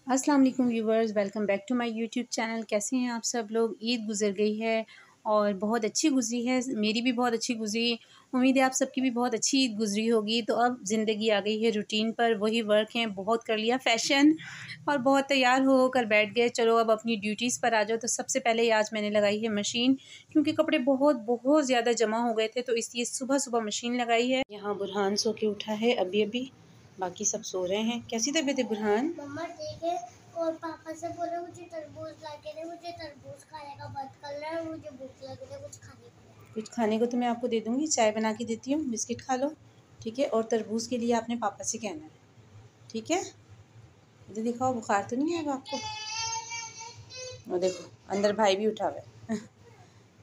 अस्सलाम वालेकुम viewers, welcome back to my YouTube channel. कैसे हैं आप सब लोग? ईद गुज़र गई है और बहुत अच्छी गुज़री है, मेरी भी बहुत अच्छी गुज़री। उम्मीद है आप सबकी भी बहुत अच्छी ईद गुज़री होगी। तो अब ज़िंदगी आ गई है रूटीन पर, वही वर्क हैं, बहुत कर लिया फ़ैशन और बहुत तैयार हो कर बैठ गए। चलो अब अपनी ड्यूटीज़ पर आ जाओ। तो सबसे पहले आज मैंने लगाई है मशीन, क्योंकि कपड़े बहुत बहुत ज़्यादा जमा हो गए थे, तो इसलिए सुबह सुबह मशीन लगाई है। यहाँ बुरहान सो के उठा है अभी, बाकी सब सो रहे हैं। कैसी तबीयत है बुरहान? मम्मा ठीक है। और पापा से बोले मुझे तरबूज ला के दे, मुझे तरबूज खाने का मन कर रहा है, मुझे भूख लग रही है कुछ खाने को तो मैं आपको दे दूँगी, चाय बना के देती हूँ, बिस्किट खा लो, ठीक है? और तरबूज़ के लिए आपने पापा से कहना है, ठीक है? इधर दिखाओ, बुखार तो नहीं आएगा आपको? और देखो अंदर भाई भी उठा हुआ है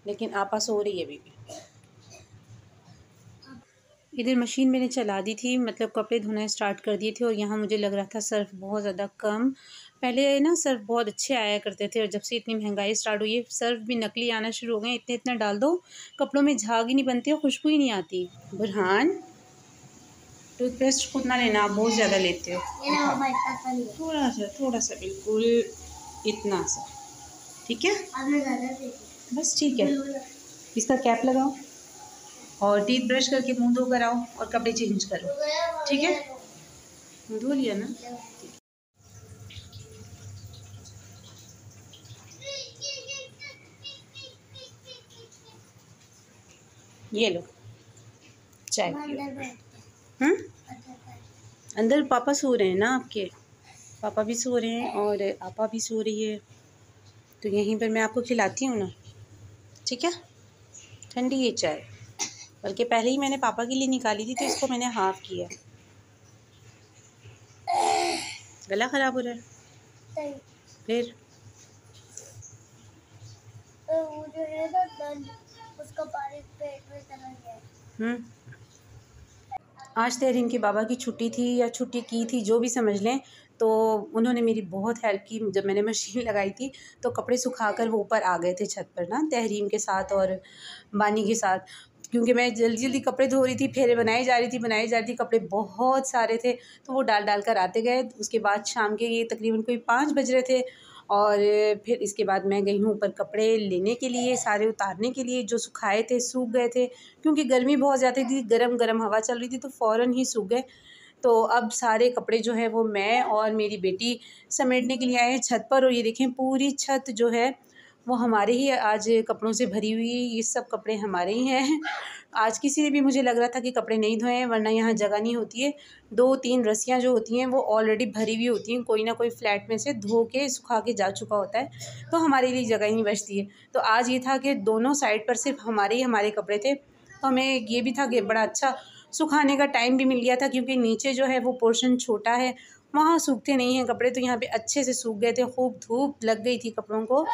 लेकिन आपा सो रही है अभी भी। इधर मशीन मैंने चला दी थी, मतलब कपड़े धोना स्टार्ट कर दिए थे। और यहाँ मुझे लग रहा था सर्फ़ बहुत ज़्यादा कम। पहले ना सर्फ़ बहुत अच्छे आया करते थे, और जब से इतनी महंगाई स्टार्ट हुई है सर्फ़ भी नकली आना शुरू हो गए। इतने इतना डाल दो, कपड़ों में झाग ही नहीं बनती और खुशबू ही नहीं आती। बुरहान, टूथपेस्ट उतना लेना, आप बहुत ज़्यादा लेते हो। थोड़ा सा बिल्कुल, इतना सा, ठीक है? बस ठीक है। इसका कैप लगाओ और टीथ ब्रश करके मुंह धो कर आओ और कपड़े चेंज करो, ठीक है? धो लिया ना? ये लो चाय पियो। अंदर पापा सो रहे हैं ना आपके, पापा भी सो रहे हैं और आपा भी सो रही है, तो यहीं पर मैं आपको खिलाती हूँ ना, ठीक है? ठंडी ये चाय, बल्कि पहले ही मैंने पापा के लिए निकाली थी, तो इसको मैंने हाफ़ किया। गला ख़राब हो रहा है फिर? वो जो है ना दर्द, उसका पानी पेट में चला गया। आज तहरीम के बाबा की छुट्टी थी या छुट्टी की थी, जो भी समझ लें। तो उन्होंने मेरी बहुत हेल्प की। जब मैंने मशीन लगाई थी तो कपड़े सुखाकर वो ऊपर आ गए थे छत पर ना, तहरीम के साथ और बानी के साथ, क्योंकि मैं जल्दी जल्दी कपड़े धो रही थी, फेरे बनाई जा रही थी, कपड़े बहुत सारे थे, तो वो डाल डाल कर आते गए। उसके बाद शाम के ये तकरीबन कोई 5 बज रहे थे, और फिर इसके बाद मैं गई हूँ ऊपर कपड़े लेने के लिए, सारे उतारने के लिए। जो सुखाए थे सूख गए थे, क्योंकि गर्मी बहुत ज़्यादा थी, गरम गरम हवा चल रही थी, तो फ़ौरन ही सूख गए। तो अब सारे कपड़े जो है वो मैं और मेरी बेटी समेटने के लिए आए हैं छत पर। और ये देखें पूरी छत जो है वो हमारे ही आज कपड़ों से भरी हुई है। ये सब कपड़े हमारे ही हैं। आज किसी ने भी, मुझे लग रहा था कि कपड़े नहीं धोए हैं, वरना यहाँ जगह नहीं होती है। 2-3 रस्सियाँ जो होती हैं वो ऑलरेडी भरी हुई होती हैं, कोई ना कोई फ्लैट में से धो के सुखा के जा चुका होता है, तो हमारे लिए जगह ही नहीं बचती है। तो आज ये था कि दोनों साइड पर सिर्फ हमारे ही हमारे कपड़े थे, तो हमें ये भी था कि बड़ा अच्छा सुखाने का टाइम भी मिल गया था, क्योंकि नीचे जो है वो पोर्शन छोटा है, वहाँ सूखते नहीं हैं कपड़े, तो यहाँ पे अच्छे से सूख गए थे। खूब धूप लग गई थी कपड़ों को।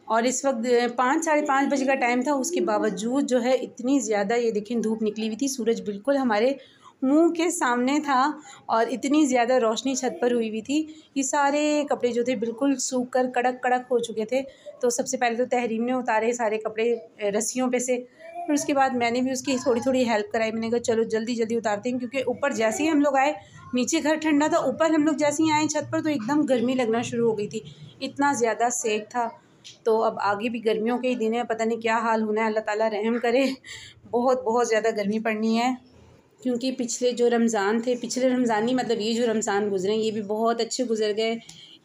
और इस वक्त 5 साढ़े 5 बजे का टाइम था, उसके बावजूद जो है इतनी ज़्यादा, ये देखें धूप निकली हुई थी, सूरज बिल्कुल हमारे मुंह के सामने था, और इतनी ज़्यादा रोशनी छत पर हुई थी। ये सारे कपड़े जो थे बिल्कुल सूख कर कड़क कड़क हो चुके थे। तो सबसे पहले तो तहरीम ने उतारे सारे कपड़े रस्सियों पे से, फिर उसके बाद मैंने भी उसकी थोड़ी थोड़ी हेल्प कराई। मैंने कहा चलो जल्दी जल्दी उतारते हैं, क्योंकि ऊपर जैसे ही हम लोग आए, नीचे घर ठंडा था, ऊपर हम लोग जैसे ही आए छत पर तो एकदम गर्मी लगना शुरू हो गई थी, इतना ज़्यादा सेक था। तो अब आगे भी गर्मियों के ही दिन है, पता नहीं क्या हाल होना है, अल्लाह ताला रहम करे। बहुत बहुत ज़्यादा गर्मी पड़नी है, क्योंकि पिछले जो रमज़ान थे, पिछले रमज़ान नहीं, मतलब ये जो रमज़ान गुज़रे ये भी बहुत अच्छे गुज़र गए।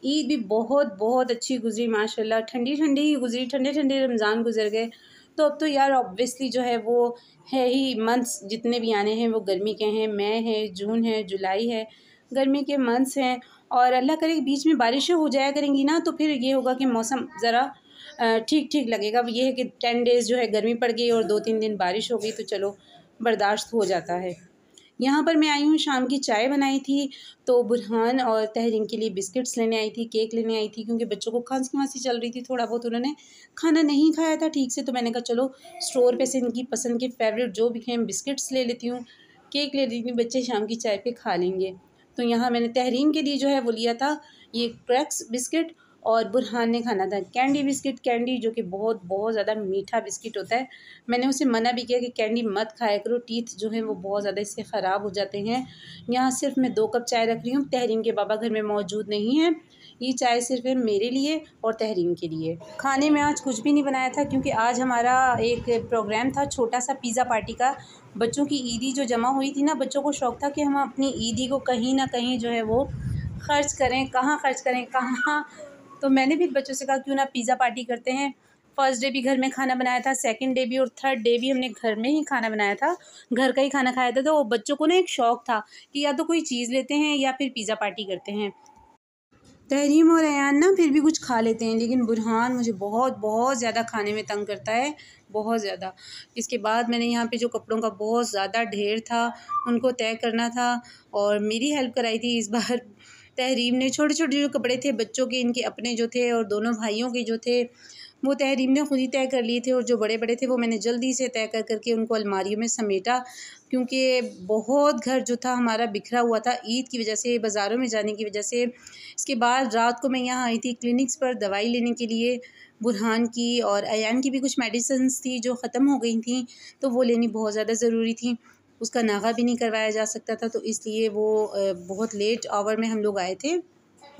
ईद भी बहुत बहुत अच्छी गुज़री माशाल्लाह, ठंडी ठंडी ही गुज़री, ठंडे ठंडे रमज़ान गुज़र गए। तो अब तो यार ऑब्वियसली जो है वो है ही, मंथ्स जितने भी आने हैं वो गर्मी के हैं। मई है, जून है, जुलाई है, गर्मी के मंथ्स हैं। और अल्लाह करे बीच में बारिशें हो जाया करेंगी ना, तो फिर ये होगा कि मौसम ज़रा ठीक ठीक लगेगा। ये है कि 10 डेज़ जो है गर्मी पड़ गई और 2-3 दिन बारिश हो गई, तो चलो बर्दाश्त हो जाता है। यहाँ पर मैं आई हूँ, शाम की चाय बनाई थी, तो बुरहान और तहरीम के लिए बिस्किट्स लेने आई थी, केक लेने आई थी, क्योंकि बच्चों को खांसी चल रही थी, थोड़ा बहुत उन्होंने खाना नहीं खाया था ठीक से। तो मैंने कहा चलो स्टोर पे से इनकी पसंद के फेवरेट जो भी हैं बिस्किट्स ले लेती हूँ, केक ले लेती हूँ, बच्चे शाम की चाय पे खा लेंगे। तो यहाँ मैंने तहरीम के लिए जो है वो लिया था ये क्रैक्स बिस्किट, और बुरहान ने खाना था कैंडी बिस्किट, कैंडी जो कि बहुत बहुत ज़्यादा मीठा बिस्किट होता है। मैंने उसे मना भी किया कि कैंडी मत खाया करो, टीथ जो हैं वो बहुत ज़्यादा इससे ख़राब हो जाते हैं। यहाँ सिर्फ मैं 2 कप चाय रख रही हूँ, तहरीम के बाबा घर में मौजूद नहीं हैं, ये चाय सिर्फ है मेरे लिए और तहरीम के लिए। खाने में आज कुछ भी नहीं बनाया था क्योंकि आज हमारा एक प्रोग्राम था छोटा सा पिज़्ज़ा पार्टी का। बच्चों की ईदी जो जमा हुई थी ना, बच्चों को शौक़ था कि हम अपनी ईदी को कहीं ना कहीं जो है वो ख़र्च करें। कहाँ ख़र्च करें, कहाँ? तो मैंने भी बच्चों से कहा क्यों ना पिज़्ज़ा पार्टी करते हैं। फ़र्स्ट डे भी घर में खाना बनाया था, सेकंड डे भी और थर्ड डे भी हमने घर में ही खाना बनाया था, घर का ही खाना खाया था। तो बच्चों को ना एक शौक़ था कि या तो कोई चीज़ लेते हैं या फिर पिज़्ज़ा पार्टी करते हैं। तहरीम और अयान ना फिर भी कुछ खा लेते हैं, लेकिन बुरहान मुझे बहुत बहुत ज़्यादा खाने में तंग करता है, बहुत ज़्यादा। इसके बाद मैंने यहाँ पे जो कपड़ों का बहुत ज़्यादा ढेर था उनको तय करना था और मेरी हेल्प कराई थी इस बार तहरीम ने। छोटे छोटे जो कपड़े थे बच्चों के, इनके अपने जो थे और दोनों भाइयों के जो थे, वो तहरीम ने खुद ही तय कर लिए थे और जो बड़े बड़े थे वो मैंने जल्दी से तय कर करके उनको अलमारियों में समेटा, क्योंकि बहुत घर जो था हमारा बिखरा हुआ था ईद की वजह से, बाज़ारों में जाने की वजह से। इसके बाद रात को मैं यहाँ आई थी क्लिनिक्स पर दवाई लेने के लिए, बुरहान की और अयान की भी कुछ मेडिसिन्स थी जो ख़त्म हो गई थी, तो वो लेनी बहुत ज़्यादा ज़रूरी थी। उसका नागा भी नहीं करवाया जा सकता था, तो इसलिए वो बहुत लेट आवर में हम लोग आए थे।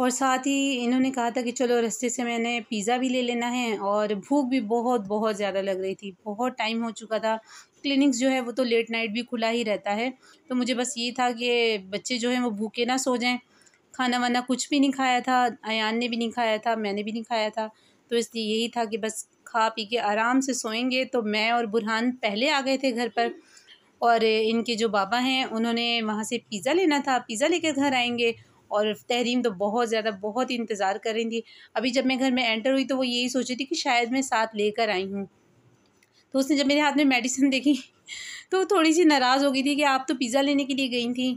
और साथ ही इन्होंने कहा था कि चलो रास्ते से मैंने पिज़्ज़ा भी ले लेना है और भूख भी बहुत बहुत ज़्यादा लग रही थी, बहुत टाइम हो चुका था। क्लिनिक्स जो है वो तो लेट नाइट भी खुला ही रहता है, तो मुझे बस ये था कि बच्चे जो हैं वो भूखे ना सो जाएं। खाना वाना कुछ भी नहीं खाया था, अयान ने भी नहीं खाया था, मैंने भी नहीं खाया था, तो इसलिए यही था कि बस खा पी के आराम से सोएंगे। तो मैं और बुरहान पहले आ गए थे घर पर और इनके जो बाबा हैं उन्होंने वहाँ से पिज़्ज़ा लेना था, पिज़्ज़ा लेकर घर आएंगे। और तहरीम तो बहुत ज़्यादा बहुत इंतज़ार कर रही थी। अभी जब मैं घर में एंटर हुई तो वो यही सोच रही थी कि शायद मैं साथ लेकर आई हूँ। तो उसने जब मेरे हाथ में मेडिसिन देखी तो थोड़ी सी नाराज़ हो गई थी कि आप तो पिज़्ज़ा लेने के लिए गई थी।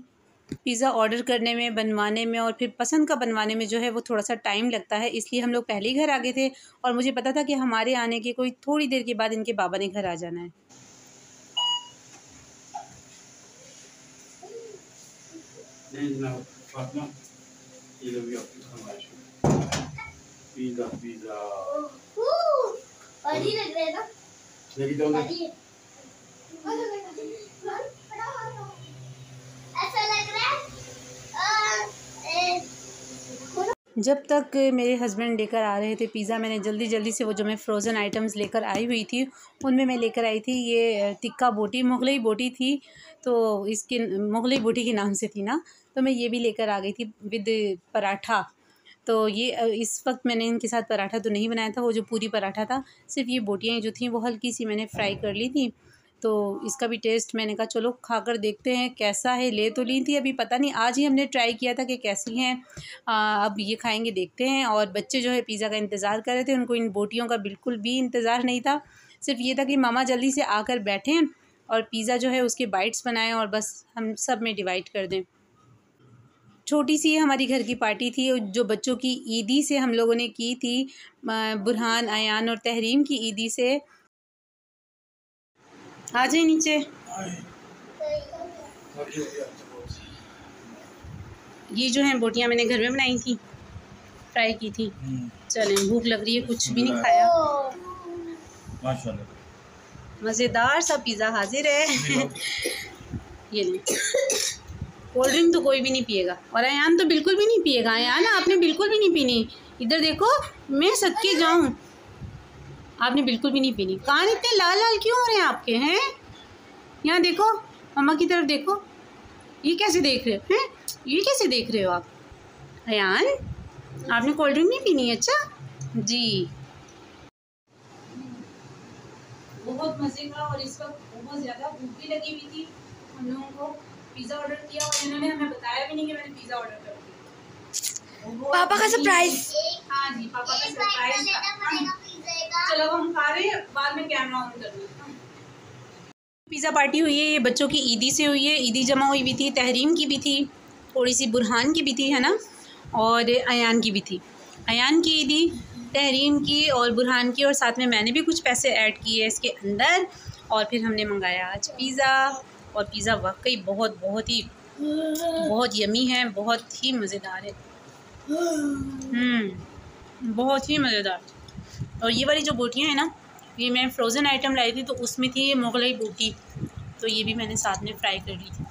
पिज़्ज़ा ऑर्डर करने में, बनवाने में और फिर पसंद का बनवाने में जो है वो थोड़ा-सा टाइम लगता है, इसलिए हम लोग पहले ही घर आ गए थे और मुझे पता था कि हमारे आने के कोई थोड़ी देर के बाद इनके बाबा ने घर आ जाना है। नहीं जनाब, फातिमा ये लो भी आपकी फरमाइश है। पिज़्ज़ा पिज़्ज़ा भारी लग रहा है ना? लेके जाओगे? ऐसा लग रहा है जब तक मेरे हस्बैंड लेकर आ रहे थे पिज़्ज़ा, मैंने जल्दी जल्दी से वो जो मैं फ़्रोज़न आइटम्स लेकर आई हुई थी उनमें मैं लेकर आई थी ये टिक्का बोटी, मुगलई बोटी थी, तो इसके मुगलई बोटी के नाम से थी ना, तो मैं ये भी लेकर आ गई थी विद पराठा। तो ये इस वक्त मैंने इनके साथ पराठा तो नहीं बनाया था, वो जो पूरी पराठा था, सिर्फ ये बोटियाँ जो थी वो हल्की सी मैंने फ्राई कर ली थी। तो इसका भी टेस्ट मैंने कहा चलो खाकर देखते हैं कैसा है। ले तो ली थी, अभी पता नहीं, आज ही हमने ट्राई किया था कि कैसी हैं। अब ये खाएंगे, देखते हैं। और बच्चे जो है पिज़्ज़ा का इंतज़ार कर रहे थे, उनको इन बोटियों का बिल्कुल भी इंतज़ार नहीं था, सिर्फ ये था कि मामा जल्दी से आकर बैठें और पिज़्ज़ा जो है उसके बाइट्स बनाएं और बस हम सब में डिवाइड कर दें। छोटी सी हमारी घर की पार्टी थी जो बच्चों की ईदी से हम लोगों ने की थी, बुरहान, अयान और तहरीम की ईदी से। आ जाए नीचे। ये जो हैं बोटियाँ मैंने घर में बनाई थी, फ्राई की थी। चलें, भूख लग रही है, कुछ भी नहीं खाया। माशाल्लाह मज़ेदार सा पिज़्ज़ा हाजिर है। ये नहीं, कोल्ड ड्रिंक तो कोई भी नहीं पिएगा और अयान तो बिल्कुल भी नहीं पिएगा। अयान आपने बिल्कुल भी नहीं पीनी, इधर देखो, मैं सदके जाऊँ, आपने बिल्कुल भी नहीं पीनी। कान इतने लाल लाल क्यों हो रहे हैं आपके? हैं, यहाँ देखो, मम्मा की तरफ देखो, ये कैसे देख रहे हो हैं? ये कैसे देख रहे हो आप? अयान, आपने कोल्ड ड्रिंक नहीं पीनी? अच्छा जी। बहुत मज़े का और इस वक्त बहुत ज़्यादा भूख भी लगी हुई थी। हम लोगों को पिज़्ज़ा ऑर्डर किया और इन्होंने हमें बताया भी नहीं कि मैंने पिज़्ज़ा ऑर्डर कर दिया। पापा का सरप्राइज। हाँ जी, पापा का सरप्राइज था। चलो हम खा रहे हैं, बाद में कैमरा ऑन कर लो। पिज़्ज़ा पार्टी हुई है, ये बच्चों की ईदी से हुई है। ईदी जमा हुई भी थी, तहरीम की भी थी, थोड़ी सी बुरहान की भी थी, है ना, और अयान की भी थी। अयान की ईदी, तहरीम की और बुरहान की, और साथ में मैंने भी कुछ पैसे ऐड किए इसके अंदर। और फिर हमने मंगाया आज पिज़्ज़ा, और पिज़्ज़ा वाकई बहुत बहुत यमी है, बहुत ही मज़ेदार है। बहुत ही मज़ेदार। और ये वाली जो बोटियाँ हैं ना, ये मैं फ़्रोज़न आइटम लाई थी, तो उसमें थी ये मुगलई बोटी, तो ये भी मैंने साथ में फ्राई कर ली थी।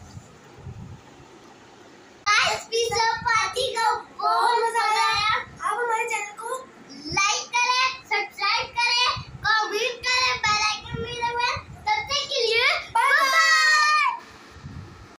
पिज़्ज़ा पार्टी का बहुत मज़ा आया।